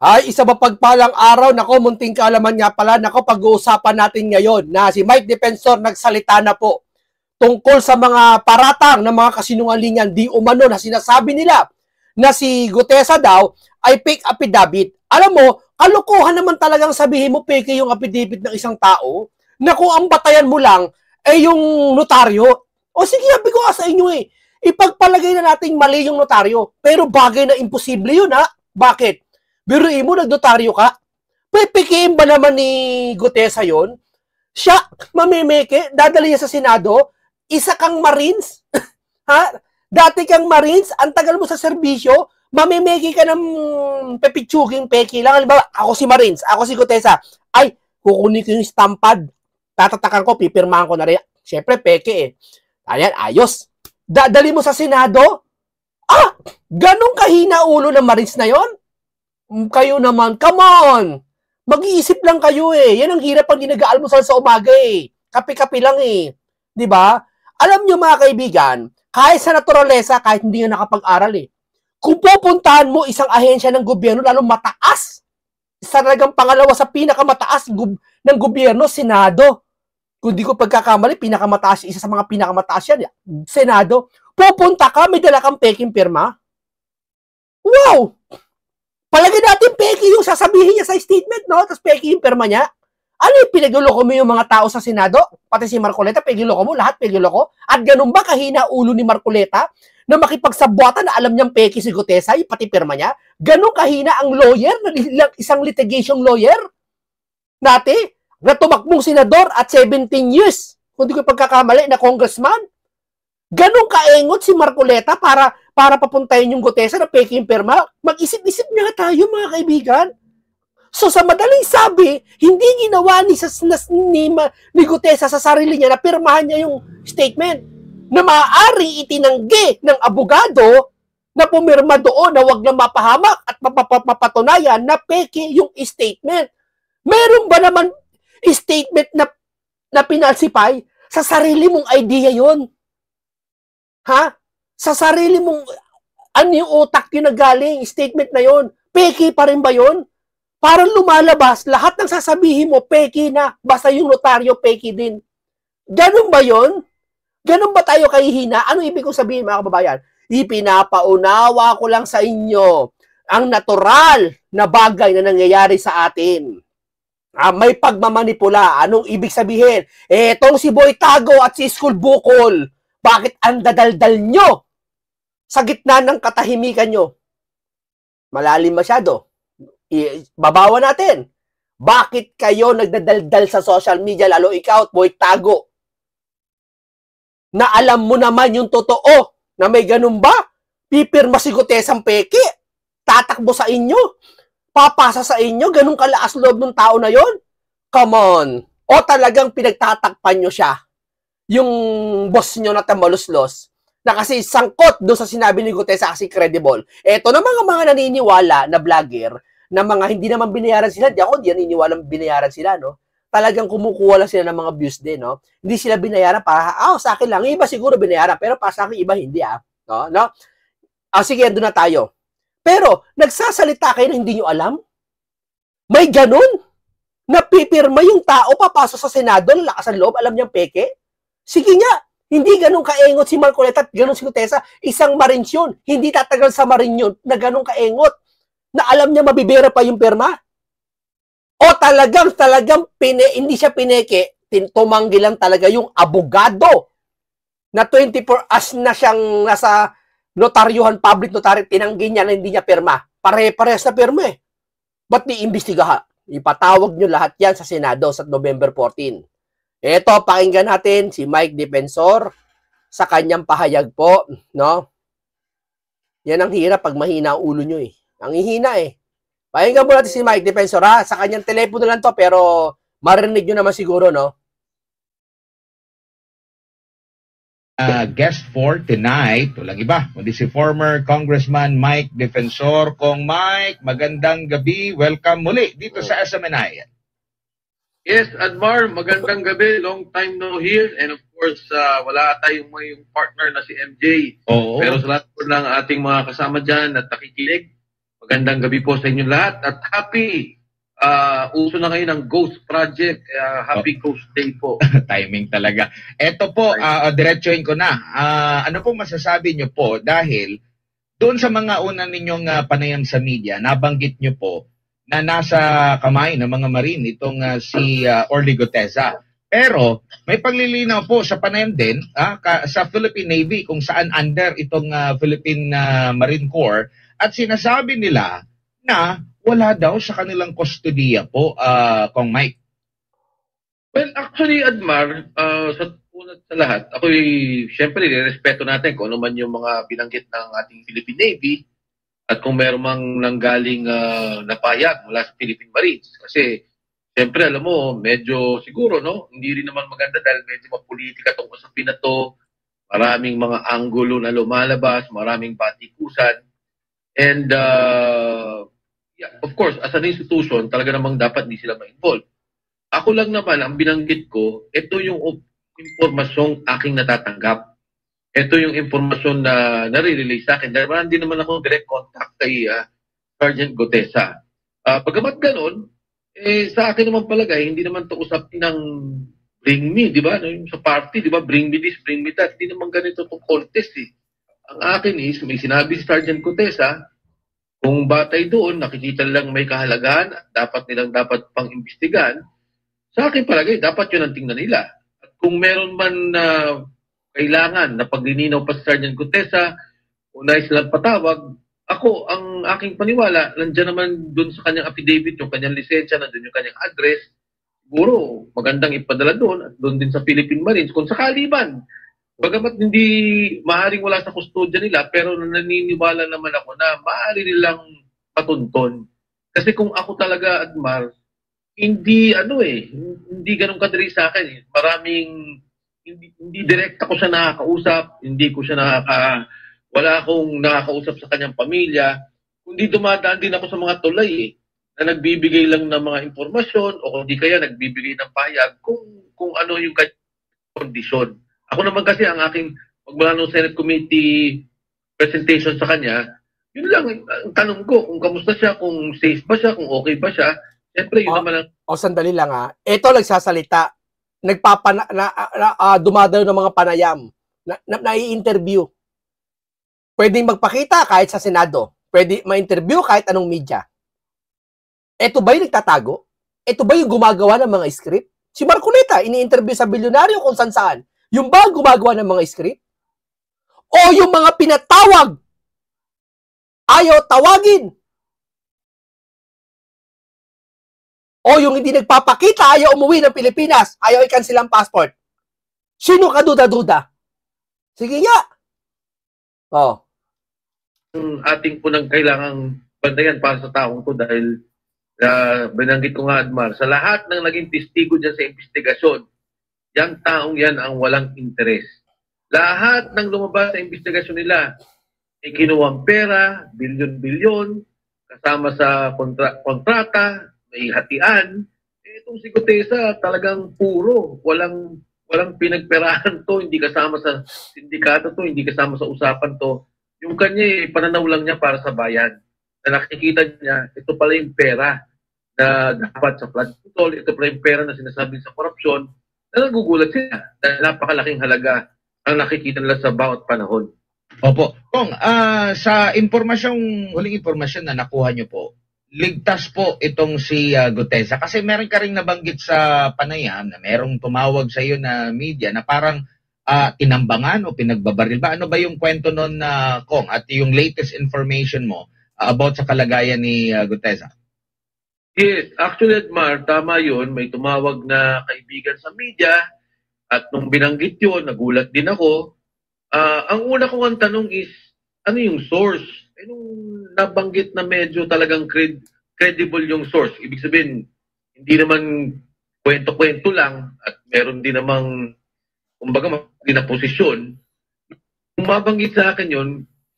Ay, isa ba pagpalang araw, nako, munting kaalaman nga pala, nako, pag-uusapan natin ngayon na si Mike Defensor nagsalita na po tungkol sa mga paratang ng mga kasinungalingan di umano na sinasabi nila na si Gutesa daw ay fake affidavit. Alam mo, kalokohan naman talagang sabihin mo fake yung affidavit ng isang tao na kung ang batayan mo lang ay yung notaryo. O sige, sabi ko sa inyo ipagpalagay na nating mali yung notaryo, pero bagay na imposible yun ha. Bakit? Biruin mo, nagnotaryo ka? Pipikiin ba naman ni Gutesa yon? Siya, mamimeke, dadali niya sa Senado, isa kang Marines, ha? Dati kang Marines, ang tagal mo sa serbisyo, mamimeke ka ng pepitsuging peki lang. Halimbawa, ako si Marines, ako si Gutesa, ay, kukunin ko yung stampad, tatatakan ko, pipirmahan ko na rin. Siyempre, peke Ayan, ayos. Dadali mo sa Senado, ganun kahina ulo ng Marines na yon? Kayo naman, come on! Mag-iisip lang kayo Yan ang hirap pag ginag-aalmusal sa umaga Kape-kape lang Di ba? Alam nyo mga kaibigan, kahit sa naturalesa, kahit hindi nga nakapag-aral kung pupuntahan mo isang ahensya ng gobyerno, lalo mataas, talagang pangalawa sa pinakamataas ng gobyerno, Senado. Kung di ko pagkakamali, pinakamataas, isa sa mga pinakamataas yan, Senado. Pupunta ka, may dala kang peking pirma. Wow! Palagi natin peki yung sasabihin niya sa statement, no? Tapos peki yung pirma niya. Ano yung pinagluloko mo yung mga tao sa Senado? Pati si Marcoleta, pinagluloko mo, lahat pinagluloko. At ganun ba kahina ulo ni Marcoleta na makipagsabwatan na alam niyang peki si Gutesa, yung pati pirma niya? Ganun kahina ang lawyer, isang litigation lawyer dati, na tumakbong senador at 17 years, kung di ko pagkakamali, na congressman. Ganun kaengot si Marcoleta para papuntahin yung Gutesa na peki yung pirma. Mag-isip-isip nga tayo mga kaibigan. So sa madaling sabi, hindi ginawa ni Gutesa sa sarili niya na pirmahan niya yung statement na maaari itinanggi ng abogado na pumirma doon na wag na mapahamak at mapapatunayan na peki yung statement. Meron ba naman statement na pinalsify? Sa sarili mong idea yon? Ha? Sa sarili mong, ano yung utak yung nagaling, statement na yon? Peki pa rin ba yon? Parang lumalabas, lahat ng sasabihin mo, peki na, basta yung notaryo, peki din. Ganun ba yon? Ganun ba tayo kahihina? Ano ibig kong sabihin mga kababayan? Ipinapaunawa ko lang sa inyo ang natural na bagay na nangyayari sa atin. May pagmamanipula. Anong ibig sabihin? Etong si Boy Tago at si School Bukol, bakit ang dadaldal nyo sa gitna ng katahimikan nyo? Malalim masyado. Babawa natin. Bakit kayo nagdadaldal sa social media, lalo ikaw at Boy Tago? Na alam mo naman yung totoo na may ganun ba? Pipirma si Gutesang peki? Tatakbo sa inyo? Papasa sa inyo? Ganun kalaas loob ng tao na yon? Come on. O talagang pinagtatakpan nyo siya? Yung boss nyo na tamaluslos, na kasi sangkot doon sa sinabi ni Gutesa kasi credible. Eto na mga naniniwala na vlogger, na mga hindi naman binayaran sila, di ako di naniniwala binayaran sila, no? Talagang kumukuha lang sila ng mga views din, no? Hindi sila binayaran para, sa akin lang, iba siguro binayaran, pero para sa akin iba hindi, no? Sige, doon na tayo. Pero, nagsasalita kayo na hindi nyo alam? May ganun? Napipirma yung tao, papasok sa Senado, lalakas ang loob, alam niyang peke? Sige nga, hindi ganun kaengot si Marcoleta at ganun si Gutesa. Isang Marines yun. Hindi tatagal sa Marine yun na ganun kaengot. Na alam niya mabibira pa yung pirma. O talagang hindi siya pineke, tumanggi lang talaga yung abogado na 24 hours na siyang nasa notaryuhan, public notary, tinanggi niya na hindi niya pirma. Pare-parehas na pirma Ba't iimbestigahan? Ipatawag nyo lahat yan sa Senado sa November 14. Ito, pakinggan natin si Mike Defensor sa kanyang pahayag po, no? Yan ang hirap pag mahina ang ulo nyo Ang hihina Pakinggan po natin si Mike Defensor sa kanyang telepono lang to, pero marinig nyo naman siguro, no? Guest for tonight, walang iba, kundi si former Congressman Mike Defensor. Kong Mike, magandang gabi. Welcome muli dito sa SMNI. Yes, Admar, magandang gabi. Long time no hear. And of course, wala tayong partner na si MJ. Oo. Pero sa lahat po ng ating mga kasama dyan at nakikinig, Magandang gabi po sa inyo lahat at happy uso na ngayon ang Ghost Project. Happy Ghost Day po. Timing talaga. Eto po, diretsuhin ko na. Ano po masasabi nyo po dahil doon sa mga una ninyong panayam sa media, nabanggit nyo po na nasa kamay ng mga Marine itong si Orly Gutesa. Pero may paglilinaw po sa panayam din sa Philippine Navy kung saan under itong Philippine Marine Corps at sinasabi nila na wala daw sa kanilang kustodiya po, Kong Mike. Well, actually, Admar, sa una sa lahat, ako'y siyempre respeto natin kung ano man yung mga binanggit ng ating Philippine Navy at kung meron mang nanggaling napayag mula sa Philippine Marines. Kasi siyempre, alam mo, medyo siguro, no? Hindi rin naman maganda dahil medyo mapolitika itong usapin na to. Maraming mga anggulo na lumalabas, maraming patikusan. And, yeah, of course, as an institution, talaga namang dapat di sila ma-involve. Ako lang naman, ang binanggit ko, ito yung impormasyong aking natatanggap. Ito yung impormasyon na nare-release sa akin. Dahil hindi naman ako direct contact kay Sergeant Gutesa. Pagamat ganun, sa akin naman palagay, hindi naman ito usapin ng bring me, di ba? Yung sa party, di ba? Bring me this, bring me that. Hindi naman ganito itong contest eh. Ang akin is, may sinabi si Sergeant Gutesa, kung batay doon, nakikita lang may kahalagahan at dapat pang-imbestigahan, sa akin palagay, dapat yun ang tingnan nila. At kung meron man na kailangan na paglilinaw pa si Sergeant Gutesa, kung nais silang patawag, ako, ang aking paniwala, nandiyan naman doon sa kanyang affidavit, yung kanyang lisensya, nandiyan yung kanyang address, siguro magandang ipadala doon at doon din sa Philippine Marines kung sakali man. Bagamat hindi maaaring wala sa kustodya nila, pero naniniwala naman ako na maaari nilang patunton. Kasi kung ako talaga, Admar, hindi hindi ganun kadali sa akin. Maraming, hindi direct ako siya nakakausap, hindi ko siya wala akong nakakausap sa kanyang pamilya, kundi dumadaan din ako sa mga tulay na nagbibigay lang ng mga impormasyon o hindi kaya nagbibigay ng payag kung ano yung kondisyon. Ako naman kasi ang aking pagmula ng Senate Committee presentation sa kanya, yun lang ang tanong ko, kung kamusta siya, kung safe ba siya, kung okay ba siya. Siyempre, yun naman ang... Sandali lang Ito nagsasalita. Dumadalo ng mga panayam. Nai-interview. Pwedeng magpakita kahit sa Senado. Pwede ma-interview kahit anong media. Ito ba yung nagtatago? Ito ba yung gumagawa ng mga script? Si Marcoleta, ini-interview sa bilyonaryo kung saan-saan. Yung ba gumagawa ng mga script? O yung mga pinatawag? Ayaw tawagin? O yung hindi nagpapakita, ayaw umuwi ng Pilipinas, ayaw i-cancel ang passport? Sino ka duda-duda? Sige nga. Ating po nang kailangang bantayan para sa taong to dahil binanggit ko nga, Admar, sa lahat ng naging testigo dyan sa investigasyon, yung taong yan ang walang interes. Lahat ng lumabas sa investigasyon nila, may kinuwang pera, bilyon-bilyon, kasama sa kontrata, may hatian. Itong si Gutesa talagang puro, walang pinagperahan to, hindi kasama sa sindikato to, hindi kasama sa usapan to. Yung kanya, pananaw lang niya para sa bayan. Na nakikita niya, ito pala yung pera na dapat sa flood control, ito pala yung pera na sinasabi sa korupsyon, na nagugulat sila dahil napakalaking halaga ang nakikita nila sa bawat panahon. Opo. Kung sa huling impormasyon na nakuha nyo po, ligtas po itong si Gutesa kasi meron ka rin nabanggit sa panayam na merong tumawag sa iyo na media na parang tinambangan o pinagbabaril ba? Ano ba yung kwento nun, Kong? At yung latest information mo about sa kalagayan ni Gutesa? Yes, actually, Admar, tama yun. May tumawag na kaibigan sa media at nung binanggit yun, nagulat din ako. Ang una kong ang tanong is, ano yung source? Nung nabanggit na medyo talagang credible yung source. Ibig sabihin, hindi naman kwento-kwento lang at meron din namang, kumbaga, na posisyon. Kung mabanggit sa akin yun,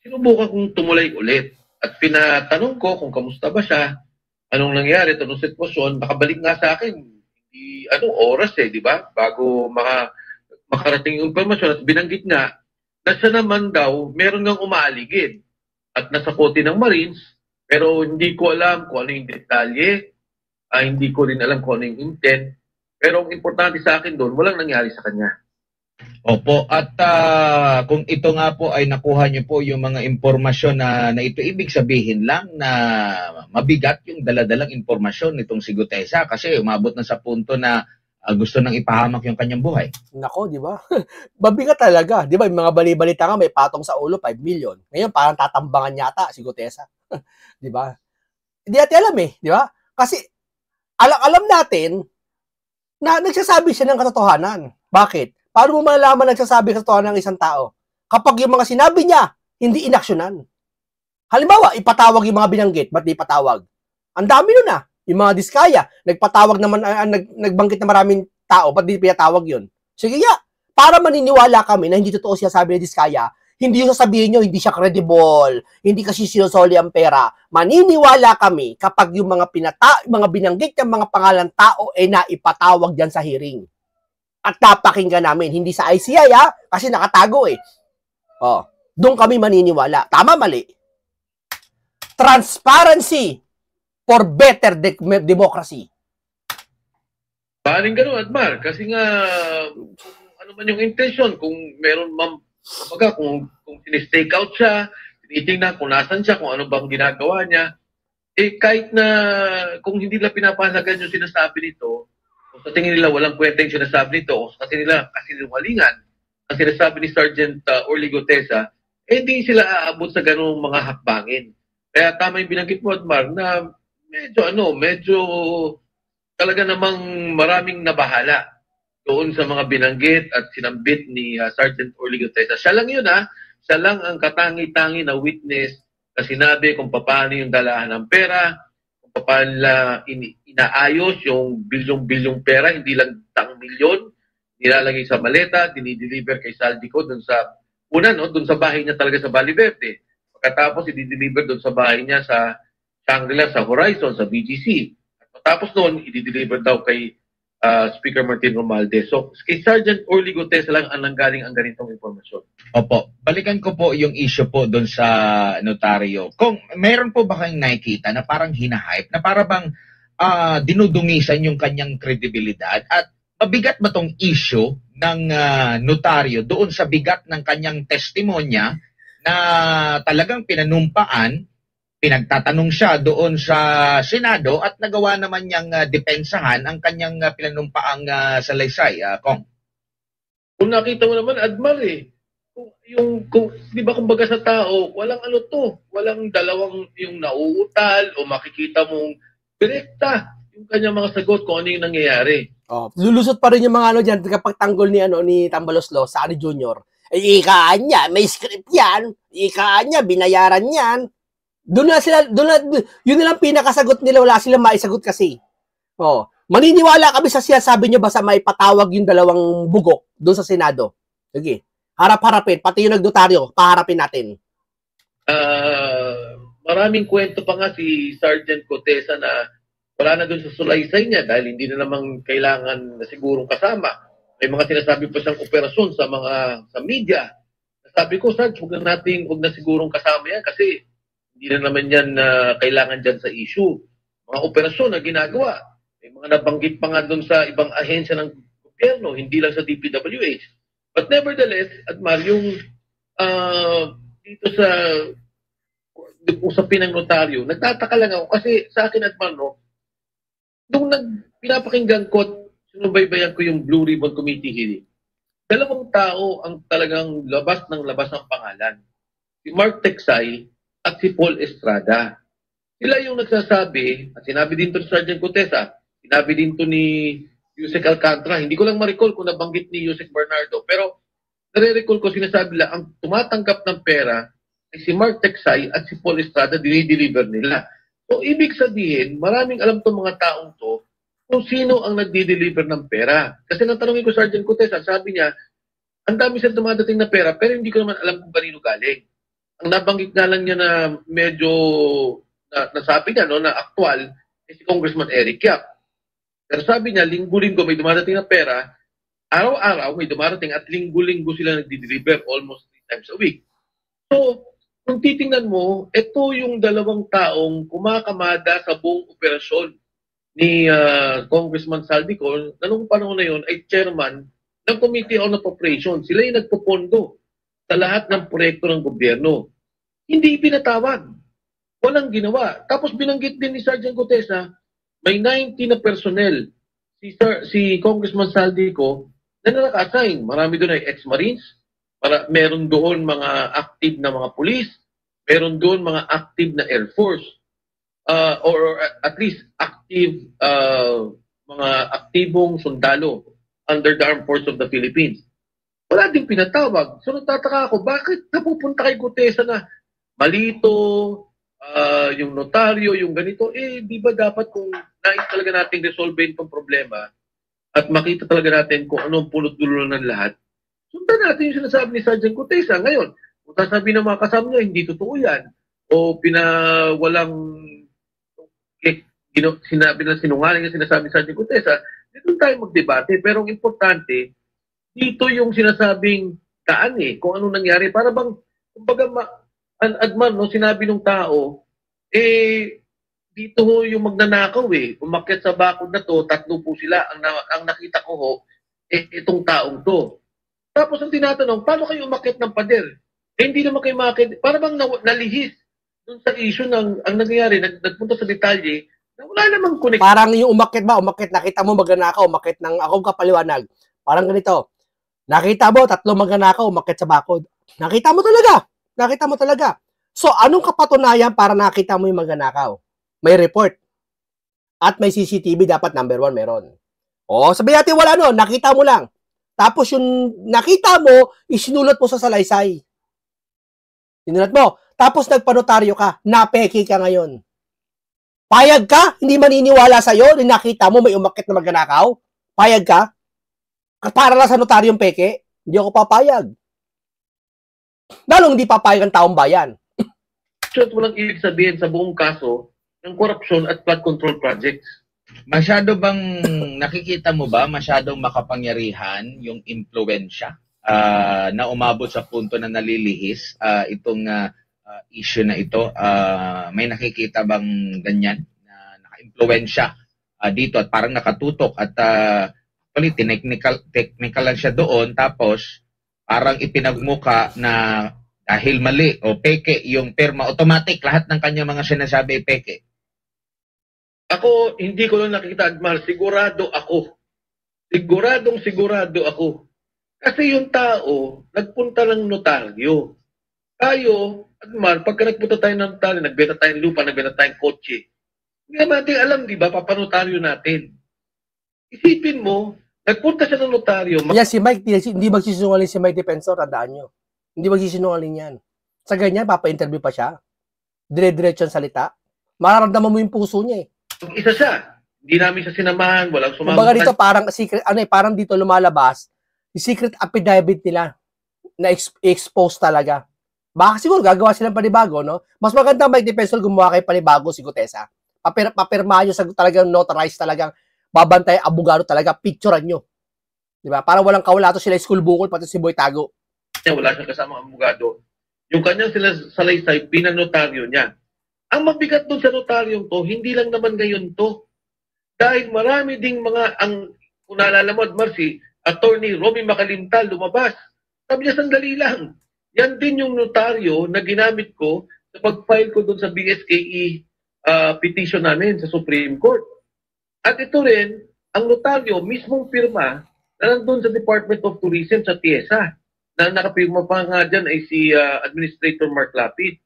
sinubukan kong tumulay ulit. At pinatanong ko kung kamusta ba siya, anong nangyari, anong sitwasyon, nakabalik nga sa akin, oras di ba? Bago makarating yung informasyon at binanggit nga na siya naman daw, meron ngang umaaligid at nasa kote ng Marines Pero hindi ko alam kung ano yung detalye, hindi ko rin alam kung ano yung intent. Pero ang importante sa akin doon, walang nangyari sa kanya. Opo, at kung ito nga po ay nakuha niyo po yung mga impormasyon na ito, ibig sabihin lang na mabigat yung daladalang impormasyon nitong si Gutesa kasi umabot na sa punto na gusto nang ipahamak yung kanyang buhay. Nako, di ba? Mabigat talaga. Di ba, yung mga bali-balita nga, may patong sa ulo, 5 million. Ngayon, parang tatambangan yata si Gutesa. Di ba? Hindi natin alam eh, di ba? Kasi, alam natin na nagsasabi siya ng katotohanan. Bakit? Paano mo malalaman nagsasabi ng katotohanan ng isang tao? Kapag yung mga sinabi niya, hindi inaksyonan. Halimbawa, ipatawag yung mga binanggit, ba't di ipatawag? Ang dami nun ah. Yung mga diskaya, nagpatawag naman, nagbanggit na maraming tao, ba't di pinatawag yun? Sige nga, para maniniwala kami na hindi totoo siya sabi ni diskaya, hindi yung sasabihin nyo, hindi siya credible, hindi kasi sinusoli ang pera. Maniniwala kami kapag yung mga binanggit ng mga pangalan tao ay naipatawag dyan sa hearing. At napakinggan namin, hindi sa ICI ha, kasi nakatago eh. Oh, doon kami maniniwala. Tama, mali. Transparency for better democracy. Paring gano'n, Admar. Kasi nga, ano man yung intention, kung meron kung sinistake out siya, tinitingnan kung nasan siya, kung ano bang ginagawa niya, kahit na kung hindi nila pinapahalagan yung sinasabi nito, kung sa tingin nila walang kwenta yung sinasabi nito, o sa tingin nila kasinungalingan ang sinasabi ni Sergeant Orly Gutesa, hindi sila aabot sa ganung mga hakbangin. Kaya tama yung binanggit mo, Admar, na medyo talaga namang maraming nabahala doon sa mga binanggit at sinambit ni Sergeant Orly Gutesa. Siya lang yun siya lang ang katangi-tangi na witness na sinabi kung paano yung dalahan ng pera, kung paano inaayos yung bilyong-bilyong pera, hindi lang tang milyon, nilalagay sa maleta, dinideliver kay Saldico doon sa doon sa bahay niya talaga sa Valle Verde. Pagkatapos, i-deliver doon sa bahay niya sa Shangri-La, sa Horizon, sa BGC. At matapos noon, i-deliver daw kay Speaker Martin Romualdez. So, kay Sergeant Orly Gutesa lang ang nanggaling ang ganitong informasyon. Opo. Balikan ko po yung issue po doon sa notaryo. Kung meron po ba kayong nakikita na parang hinahype, na parang bang dinudumisan yung kanyang kredibilidad at mabigat ba tong issue ng notaryo doon sa bigat ng kanyang testimonya na talagang pinanumpaan, pinagtatanong siya doon sa Senado at nagawa naman niyang depensahan ang kanyang pinanumpaang salaysay, Kong? Kung nakita mo naman, Admar di ba kumbaga sa tao, walang walang dalawang yung nauutal o makikita mong direkta yung kanyang mga sagot kung ano yung nangyayari. Oh, lulusot pa rin yung mga diyan kapag tanggol ni Tambaloslo sa Ari Junior. Ikaan niya, may script yan. Ikaan niya, binayaran yan. Doon yun nilang pinakasagot nila, wala silang maisagot kasi. Oh, maniniwala kami sa sinasabi niyo basta maipatawag yung dalawang bugok doon sa Senado. Sige, harap-harapin, pati yung nagnotaryo, paharapin natin. Maraming kwento pa nga si Sergeant Gutesa na wala na doon sa sulaysay niya dahil hindi na naman kailangan na sigurong kasama. May mga sinasabi pa siyang operasyon sa media. Sabi ko, Sarge, huwag na sigurong kasama yan kasi hindi na naman yan kailangan dyan sa issue. Mga operasyon na ginagawa. May mga nabanggit pa nga doon sa ibang ahensya ng gobyerno, hindi lang sa DPWH. But nevertheless, Admar, yung dito sa usapin ng notaryo, nagtataka lang ako kasi sa akin, Admar, nung pinapakinggan ko, sinubaybayan ko yung Blue Ribbon Committee hearing, dalawang tao ang talagang labas ng pangalan. Si Mark Teksay at si Paul Estrada. Sila yung nagsasabi, at sinabi din to ni Sergeant Gutesa, sinabi din to ni Yusek Alcantara, hindi ko lang ma-recall kung nabanggit ni Yusek Bernardo, pero nare-recall ko sinasabi lang, ang tumatanggap ng pera ay si Mark Teksay at si Paul Estrada, dinideliver nila. So, ibig sabihin, maraming alam itong mga taong to kung sino ang nagdi-deliver ng pera. Kasi natanongin ko Sergeant Gutesa, sabi niya, ang dami siya dumadating na pera, pero hindi ko naman alam kung kanino galing. Ang nabanggit nga lang niya na medyo, nasabi niya, na aktual, si Congressman Eric Yap. Pero sabi niya, linggo-linggo may dumadating na pera, araw-araw may dumarating at linggo-linggo sila nagdi-deliver almost 3 times a week. So, kung titingnan mo, ito yung dalawang taong kumakamada sa buong operasyon ni Congressman Saldico na nung panahon na yun ay chairman ng Committee on Appropriations. Sila yung nagpupondo sa lahat ng proyekto ng gobyerno. Hindi pinatawag. Walang ginawa. Tapos binanggit din ni Sergeant Gutesa, may 90 na personnel si Congressman Saldico na naka-assign. Marami doon ay ex-Marines, meron doon mga active na mga police, meron doon mga active na Air Force, or at least active mga aktibong sundalo under the Armed Forces of the Philippines. Wala din pinatawag. So nagtataka ako, bakit napupunta kay Gutesa na malito, yung notaryo, yung ganito, di ba dapat kung nais talaga natin resolve itong problema at makita talaga natin kung anong pulot-dulo ng lahat, sundan natin yung sinasabi ni Sergeant Gutesa. Ngayon, kung sasabi ng mga kasama niya, hindi totoo yan, o sinabi na sinungaling yung sinasabi ni Sergeant Gutesa, dito tayo magdebate. Pero ang importante, dito yung sinasabing daan kung anong nangyari. Para bang, kumbaga, Adman, no, sinabi ng tao, dito ho yung magnanakaw umakyat sa bakod na to, 3 po sila. Ang nakita ko ho, itong taong to. Tapos ang tinatanong, paano kayo umakyat ng pader? Hindi naman kayo umakyat. Para bang nalihis dun sa issue ng ang nangyayari, nagpunta sa detalye, na wala namang connect. Parang yung umakyat, nakita mo magnanakaw, umakyat ng akong kapaliwanag. Parang ganito, nakita mo, 3 magnanakaw, umakyat sa bakod. Nakita mo talaga. So, anong kapatunayan para nakita mo yung magnanakaw? May report. At may CCTV, dapat number 1 meron. O, sabi natin wala no, nakita mo lang. Tapos yung nakita mo, isinulat mo sa salaysay. Sinulat mo. Tapos nagpanotaryo ka, napeki ka ngayon. Payag ka? Hindi maniniwala sa'yo, nakita mo may umakyat na magnanakaw? Payag ka? Para lang sa notaryong peke? Hindi ako papayag. Lalong hindi papayag ang taong bayan. Walang ibig sabihin sa buong kaso ng korupsyon at flood control projects. Masyado bang nakikita mo ba masyadong makapangyarihan yung impluwensya na umabot sa punto na nalilihis itong issue na ito? May nakikita bang ganyan na naka-impluwensya dito at parang nakatutok at actually technical lang siya doon, tapos parang ipinagmuka na dahil mali o peke yung pirma, automatic lahat ng kanya mga sinasabi peke. Ako, hindi ko lang nakikita, Admar. Sigurado ako. Sigurado ako. Kasi yung tao, nagpunta ng notaryo. Tayo, Admar, pagka nagpunta tayo ng notaryo, nagbenta tayong lupa, nagbenta tayong kotse. Hindi naman natin alam, di ba, papanotaryo natin. Isipin mo, nagpunta siya ng notaryo. Yan, si Mike, hindi magsisinungaling si Mike Defensor, tandaan nyo. Hindi magsisinungaling yan. Sa ganyan, papa-interview pa siya. Dire-diretso ang salita. Mararamdaman mo yung puso niya Isa siya. Hindi namin siya sinamahan, walang sumama. Kumbaga dito, parang secret, parang dito lumalabas, yung secret affidavit nila na expose talaga. Baka siguro gagawa silang panibago, no? Mas maganda Mike Defensor gumawa kay panibago si Gutesa. Papirma nyo sa talagang notarized talagang babantay abogado talaga, picturean nyo. Diba? Para walang kawalato sila school bukol, pati si Boy Tago. Wala siyang kasamang abogado. Yung kanyang salaysay, pinanotaryo niya. Ang mabigat doon sa notaryong to, hindi lang naman ngayon to. Dahil marami ding kung naalala mo, Marcy, Attorney Romy Macalintal lumabas. Sabi niya, sandali lang. Yan din yung notaryo na ginamit ko sa pag-file ko doon sa BSKE petition namin sa Supreme Court. At ito rin, ang notaryo, mismong firma na nandun sa Department of Tourism sa TIESA. Na nakapirma pa nga dyan ay si Administrator Mark Lapid.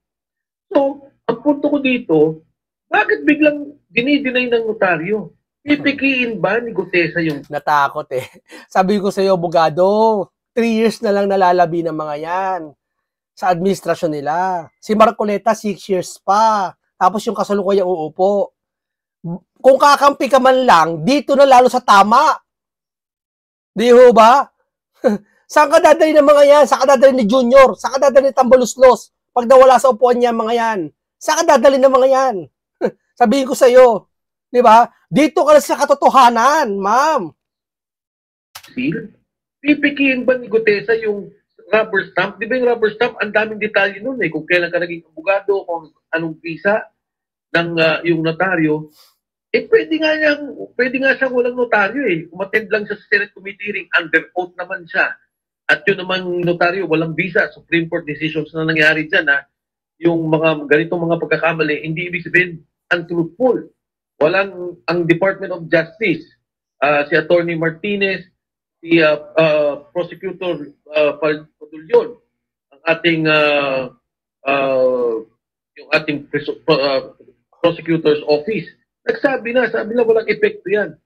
So, ang punto ko dito, bakit biglang dinidinay ng notaryo? Pipikiin ba ni Gutesa yung... Natakot Sabi ko sa iyo, abogado, 3 years na lang nalalabi ng mga yan sa administrasyon nila. Si Marcoleta, 6 years pa. Tapos yung kasalukuyang uupo. Kung kakampi ka man lang, dito na lalo sa tama. Di ho ba? Saan ka dadali ng mga yan? Saan ka dadali ni Junior? Saan ka dadali ni Tambaluslos? Pag nawala sa upuan niya mga yan. Saan ka dadali ng mga yan? Sabihin ko sa iyo. Di ba? Dito ka na sa katotohanan, ma'am. Pipikiin ba ni Gutesa yung rubber stamp, di ba yung rubber stamp, ang daming detalye nun eh, kung kailan ka naging abogado, kung anong visa ng yung notaryo, pwede nga siyang walang notaryo eh. Umattend lang siya sa Senate Committee hearing, under oath naman siya. At yun naman notaryo, walang visa, Supreme Court decisions na nangyari dyan na yung mga ganitong mga pagkakamali, hindi ibig sabihin untruthful. Ang Department of Justice, si Attorney Martinez, si Prosecutor Padulyon, ang ating yung ating Prosecutor's Office, sabi na walang epekto yan.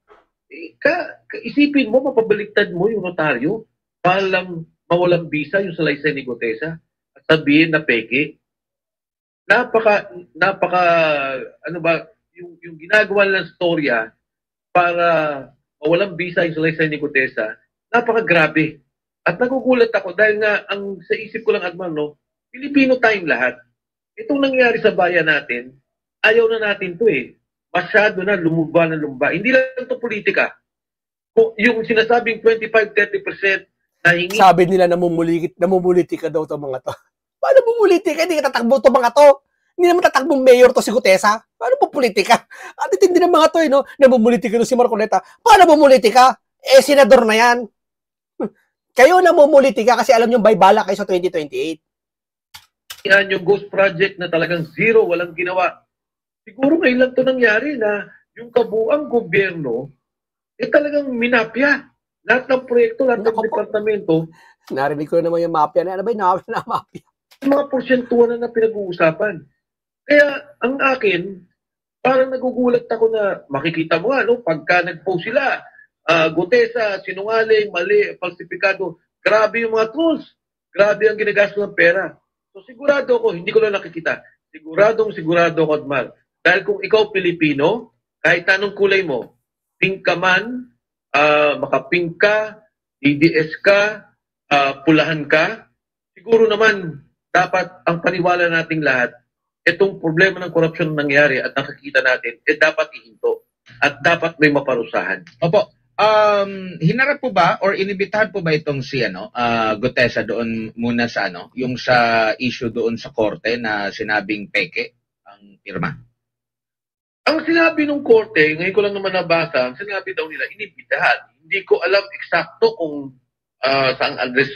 Isipin mo, mapabaliktad mo yung notaryo, mawalang visa yung salaysay ni Gutesa, at sabihin na peke. Ano ba, yung ginagawa ng storya para mawalang visa yung salaysay ni Gutesa, napakagrabe. At nagugulat ako dahil nga, sa isip ko lang, Adman, no, Pilipino tayong lahat. Itong nangyari sa bayan natin, ayaw na natin to eh. Masyado na lumumba na lumba. Hindi lang to politika. Yung sinasabing 25-30% na hingi. Sabi nila namumulitika daw to mga to. Paano bumulitika? Hindi ka tatakbo to mga to. Hindi naman tatakbong mayor to si Gutesa. Paano po politika? Ang tindi ng mga to, no? Namumulitika to si Marcoleta. Paano bumulitika? Eh, senador na yan. Kayo namumulitika kasi alam nyo may bala kayo sa 2028. Yan yung ghost project na talagang zero, walang ginawa. Siguro ngayon lang ito nangyari na yung kabuang gobyerno talagang minapya. Lahat ng proyekto, lahat ng departamento. Narinig ko naman yung mapya na. Ano ba yung mapya? Mga porsentuhan na pinag-uusapan. Kaya ang akin, parang nagugulat ako na makikita mo nga, no? Pagka nag-post sila, Gutesa, sinungaling, mali, falsifikado, grabe yung mga trolls. Grabe ang ginagastos ng pera. So sigurado ako, hindi ko lang nakikita. Sigurado ako, Admar. Dahil kung ikaw Pilipino, kahit anong kulay mo, pink ka man, makapink ka, DDS ka, pulahan ka, siguro naman dapat ang paniwala nating lahat, itong problema ng korupsyon na nangyari at nakikita natin, dapat ihinto at dapat may maparusahan. Opo. Hinarap po ba or inibitahan po ba itong si Gutesa doon muna sa yung sa issue doon sa korte na sinabing peke ang pirma? Ang sinabi ng korte, ngayon ko lang naman nabasa, ang sinabi daw nila, inibitahan. Hindi ko alam eksakto kung saan address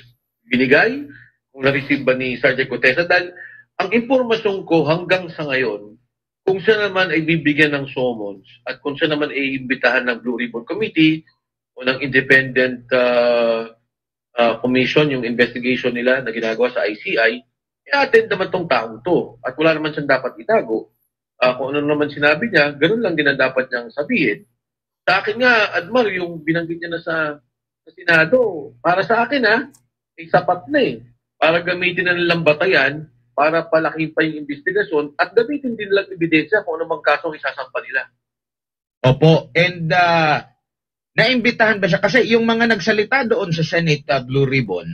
binigay, kung na-receive ba ni Sergeant Gutesa. Dahil ang impormasyon ko hanggang sa ngayon, kung siya naman ay bibigyan ng summons at kung siya naman ay imbitahan ng Blue Ribbon Committee o ng independent commission, yung investigation nila na ginagawa sa ICI, i-attend naman tong taong to. At wala naman siyang dapat itago. Kung ano naman sinabi niya, ganun lang din ang dapat niyang sabihin. Sa akin nga, Admar, yung binanggit niya na sa Senado, para sa akin ay sapat na eh. Para gamitin na nilang batayan, para palakin pa yung investigasyon, at gamitin din lang ebidensya kung ano mang kasong isasampa nila. Opo, and naimbitahan ba siya? Kasi yung mga nagsalita doon sa Senate Blue Ribbon,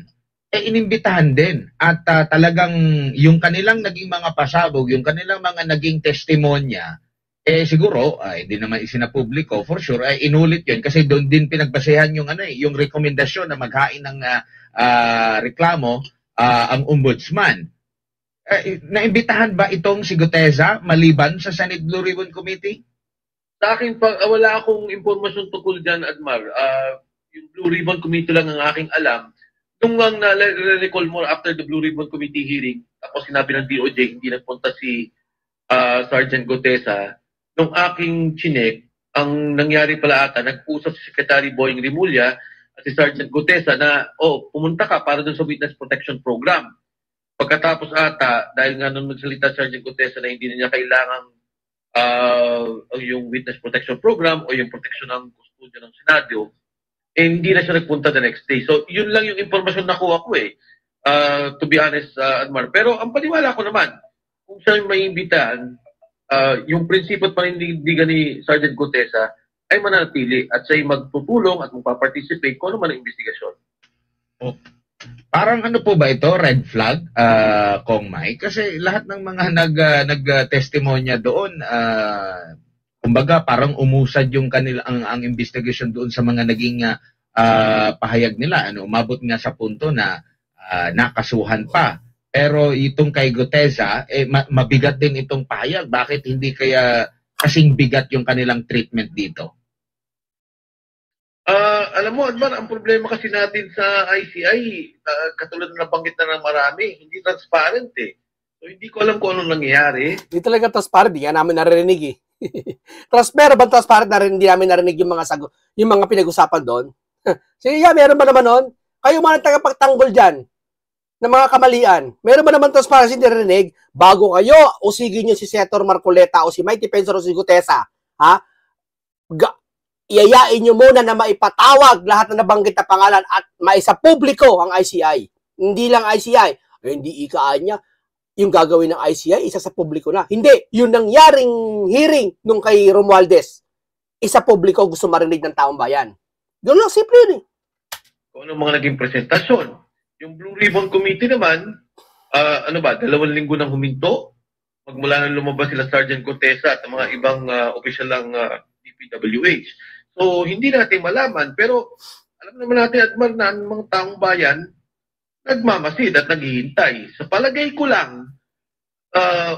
inimbitahan din. At talagang yung kanilang naging mga pasabog, yung kanilang mga naging testimonya, siguro, hindi naman isinapubliko, for sure, inulit yun. Kasi doon din pinagbasehan yung, yung rekomendasyon na maghain ng reklamo ang ombudsman. Naimbitahan ba itong si Gutesa maliban sa Senate Blue Ribbon Committee? Sa akin, wala akong impormasyon tungkol dyan, Admar. Yung Blue Ribbon Committee lang ang aking alam. Nung lang na-recall mo after the Blue Ribbon Committee hearing, tapos sinabi ng DOJ, hindi nagpunta si Sergeant Gutesa, nung aking chinek, ang nangyari pala ata, nag-usap si Secretary Boying Rimulya at si Sergeant Gutesa na, pumunta ka para dun sa Witness Protection Program. Pagkatapos ata, dahil nga nung nagsalita Sergeant Gutesa na hindi na niya kailangan yung Witness Protection Program o yung protection ng kustodya ng Senado, hindi na siya nagpunta the next day. So, yun lang yung informasyon na nakuha ko to be honest, Admar. Pero ang paniwala ko naman, kung siya may imbitahan, yung prinsipyo at panindigan ni Sergeant Gutesa ay mananatili at siya'y magtutulong at magpa-participate kung ano man ang investigasyon. Oh. Parang ano po ba ito, red flag, Kong Mike? Kasi lahat ng mga nag-testimonya doon, kumbaga parang umusad yung ang investigation doon sa mga naging pahayag nila. Umabot nga sa punto na nakasuhan pa. Pero itong kay Gutesa, mabigat din itong pahayag. Bakit hindi kaya kasing bigat yung kanilang treatment dito? Alam mo, Adman, ang problema kasi natin sa ICI, katulad na nabanggit na ng marami, hindi transparent eh. So, hindi ko alam kung anong nangyayari. Hindi talaga transparent, hindi nga namin naririnig eh. Meron ba transparent na rin, hindi namin narinig yung mga pinag-usapan doon? Sige, meron ba naman nun? Kayo mga tagapagtanggol dyan, ng mga kamalian, meron ba naman transparency narinig bago kayo usigin nyo si Senator Marcoleta o si Mike Defensor o si Gutesa? Ha? Iayain nyo muna na maipatawag lahat na nabanggit na pangalan at maisa publiko ang ICI. Hindi lang ICI. Hindi ikaan niya. Yung gagawin ng ICI, isa sa publiko na. Hindi. Yung nangyaring hearing nung kay Romualdez, isa publiko gusto marinig ng taong bayan. Doon lang, simple yun eh. Kung ano mga naging presentasyon. Yung Blue Ribbon Committee naman, 2 linggo nang huminto. Magmula nang lumabas sila Sergeant Gutesa at mga ibang opisyal ng DPWH. So, hindi natin malaman. Pero, alam naman natin, Admar, na ang mga taong bayan, nagmamasid at naghihintay. Sa palagay ko lang,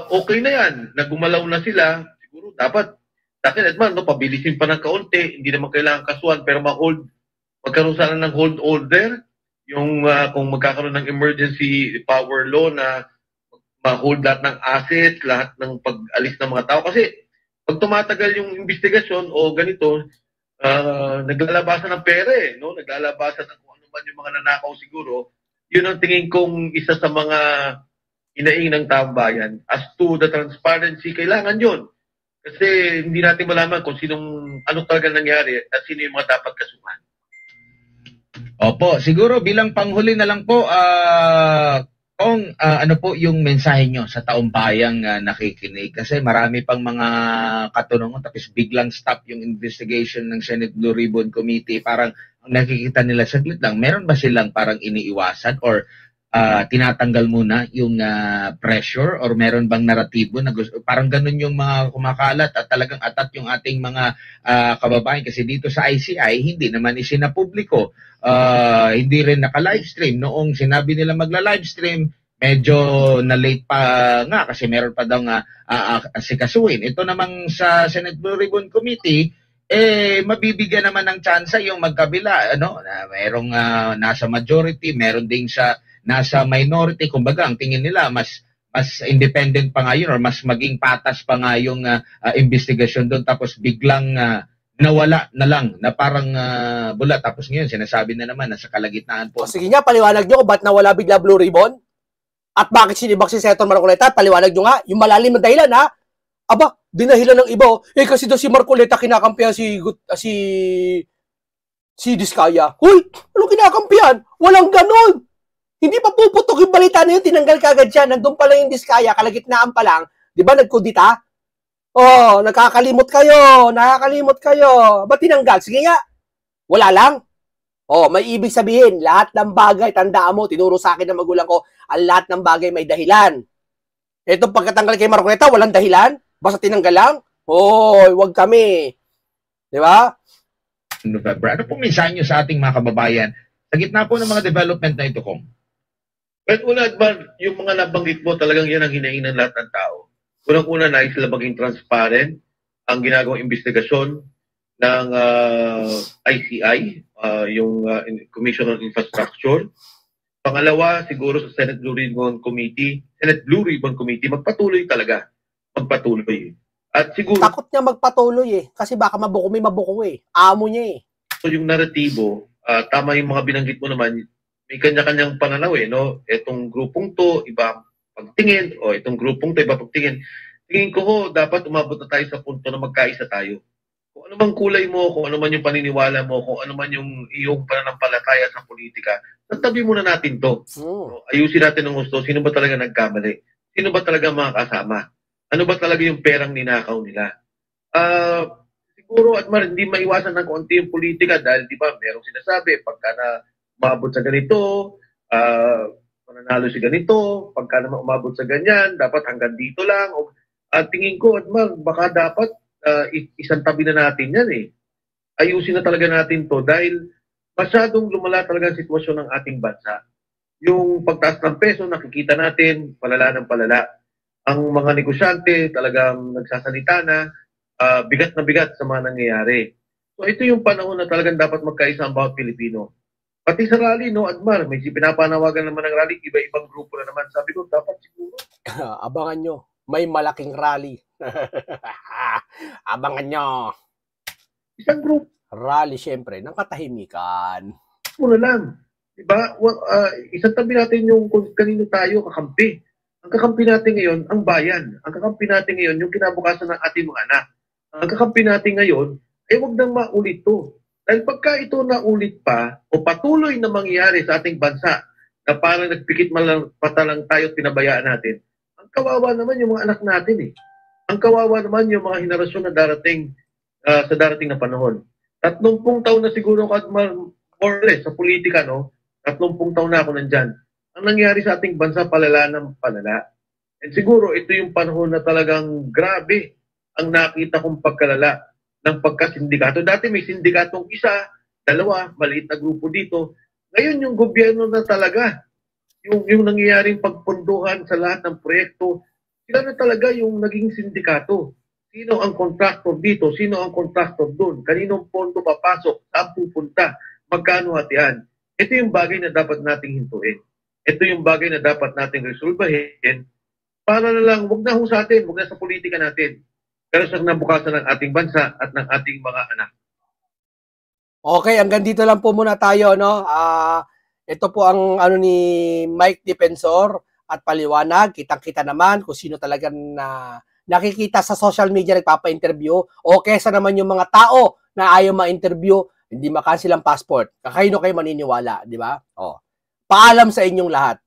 okay na yan. Nagumalaw na sila. Siguro dapat, sa akin, Admar, pabilisin pa ng kaunti. Hindi naman kailangan kasuhan, pero magkaroon sana ng hold order. Yung kung magkakaroon ng emergency power law na ma-hold lahat ng assets, lahat ng pag-alis ng mga tao. Kasi, pag tumatagal yung investigasyon o ganito, naglalabasan ng pera eh, no? Naglalabasan ng kung ano man yung mga nanakaw siguro. Yun ang tingin kong isa sa mga inaing ng taong bayan. As to the transparency, kailangan yun. Kasi hindi natin malaman kung ano talaga nangyari at sino yung mga dapat kasuhan. Opo, siguro bilang panghuli na lang po, ano po yung mensahe nyo sa taong bayang nakikinig? Kasi marami pang mga katanungan tapos biglang stop yung investigation ng Senate Blue Ribbon Committee. Parang ang nakikita nila saglit lang, meron ba silang parang iniiwasan or tinatanggal muna yung pressure or meron bang naratibo na parang ganun yung mga kumakalat at talagang atat yung ating mga kababayan kasi dito sa ICI hindi naman isinapubliko, hindi rin naka-livestream. Noong sinabi nila magla-livestream, medyo na-late pa nga kasi meron pa daw nga asikasuhin. Ito namang sa Senate Blue Ribbon Committee, mabibigyan naman ng tsansa yung magkabila, merong nasa majority, meron ding sa nasa minority. Kumbaga ang tingin nila mas independent pa nga yun or mas maging patas pa nga yung investigasyon doon tapos biglang nawala na lang na parang bula tapos ngayon sinasabi na naman na sa kalagitnaan po. Sige nga, paliwanag nyo kung ba't nawala bigla Blue Ribbon at bakit sinibak si Senator Marcoleta. Paliwanag nyo nga yung malalim na dahilan ha. Aba, dinahilan ng iba kasi daw si Marcoleta kinakampihan si Diskaya. Huy, anong kinakampihan? Walang ganon. Hindi pa puputok yung balita na yun, tinanggal ka agad siya. Nandun pala yung Diskaya, kalagitnaan pa lang. Di ba nagkudita? Oh, nakakalimot kayo. Ba't tinanggal? Sige nga, wala lang. Oh, may ibig sabihin, lahat ng bagay, tandaan mo, tinuro sa akin ng magulang ko, ang lahat ng bagay may dahilan. Ito pagkatanggal kay Marcoleta, walang dahilan? Basta tinanggal lang? Oh, wag kami. Di ba? November. Ano pong mensahe nyo sa ating mga kababayan sa gitna po ng mga development na ito, Kong? Well, yung mga nabanggit mo, talagang yan ang hinaing ng lahat ng tao. Unang-una, nais sila maging transparent ang ginagawang investigasyon ng ICI, yung Commission on Infrastructure. Pangalawa, siguro sa Senate Blue Ribbon Committee, magpatuloy talaga. Magpatuloy. At siguro... Takot niya magpatuloy kasi baka may mabuko Amo niya So yung naratibo, tama yung mga binanggit mo naman, may kanya-kanyang pananaw no? Etong grupong to, iba pagtingin, o itong grupong to, iba pagtingin. Tingin ko dapat umabot na tayo sa punto na magkaisa tayo. Kung ano man kulay mo, kung ano man yung paniniwala mo, kung ano man yung iyong pananampalataya sa politika, tatabi muna natin to. So, ayusin natin ng gusto, sino ba talaga nagkamali? Sino ba talaga mga kasama? Ano ba talaga yung perang ninakaw nila? Siguro at hindi maiwasan ng konti yung politika dahil di ba merong sinasabi pagka na umabot sa ganito, mananalo si ganito, pagka naman umabot sa ganyan, dapat hanggang dito lang. Tingin ko, at baka dapat isang tabi na natin yan Ayusin na talaga natin to dahil masyadong lumala talaga ang sitwasyon ng ating bansa. Yung pagtaas ng peso, nakikita natin, palala ng palala. Ang mga negosyante talagang nagsasalita na bigat na bigat sa mga nangyayari. So ito yung panahon na talagang dapat magkaisa ang bawat Pilipino. Pati sa rally, no, Admar, may pinapanawagan naman ng rally, iba-ibang grupo na naman. Sabi ko, dapat siguro. Abangan nyo, may malaking rally. Abangan nyo. Isang grupo. Rally, syempre, ng katahimikan. Muna lang. Diba? Isang tabi natin yung kung kanino tayo kakampi. Ang kakampi natin ngayon, ang bayan. Ang kakampi natin ngayon, yung kinabukasan ng ating mga anak. Ang kakampi natin ngayon, ay wag nang maulit to. Dahil pagka ito naulit pa, o patuloy na mangyayari sa ating bansa, na parang nagpikit mata lang tayo at pinabayaan natin, ang kawawa naman yung mga anak natin eh. Ang kawawa naman yung mga henerasyon na darating sa darating na panahon. 30 taon na siguro, more or less, sa politika, no? 30 taon na ako nandyan. Ang nangyari sa ating bansa, palala ng palala. And siguro, ito yung panahon na talagang grabe ang nakita kong pagkalala ng pagkasindikato. Dati may sindikatong isa, dalawa, maliit na grupo dito. Ngayon yung gobyerno na talaga, yung nangyayaring pagpunduhan sa lahat ng proyekto, sila na talaga yung naging sindikato. Sino ang contractor dito? Sino ang contractor doon? Kaninong pondo papasok? Saan pupunta? Magkano hatian? Ito yung bagay na dapat nating hintuin. Ito yung bagay na dapat nating resolbahin para na lang, wag na ho sa atin, wag na sa politika natin. Pero sa nabukasan ng ating bansa at ng ating mga anak. Okay, hanggang dito lang po muna tayo, no? Ito po ang ano ni Mike Defensor at paliwanag. Kitang-kita naman kung sino talaga na nakikita sa social media nagpapa-interview. O kesa naman yung mga tao na ayaw ma-interview, hindi makancel ang passport. Kakayno kayo maniniwala, di ba? Oh. Paalam sa inyong lahat.